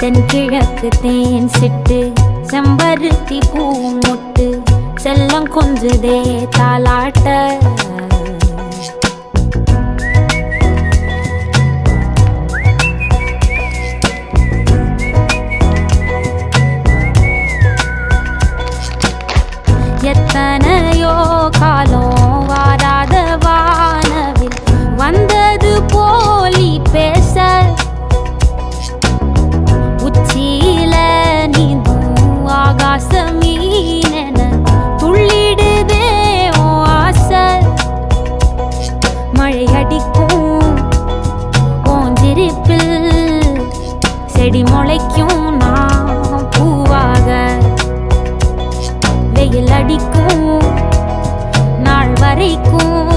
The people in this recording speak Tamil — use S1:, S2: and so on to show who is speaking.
S1: தென்கிழக்கு தேன் சிட்டு செம்பருத்தி பூ முட்டு செல்லம் கொஞ்சுதே தாலாட்ட எத்தனையோ காலம் வாராத வானவில் வந்தது போலி பேச உச்சியில நீந்தும் ஆகாச மீனென துள்ளிடுதே உன் ஆசை மழை அடிக்கும் உன் சிரிப்பில் செடி முளைக்கும் நான் பூவாக வெயில் அடிக்கும் நாள் வரைக்கும்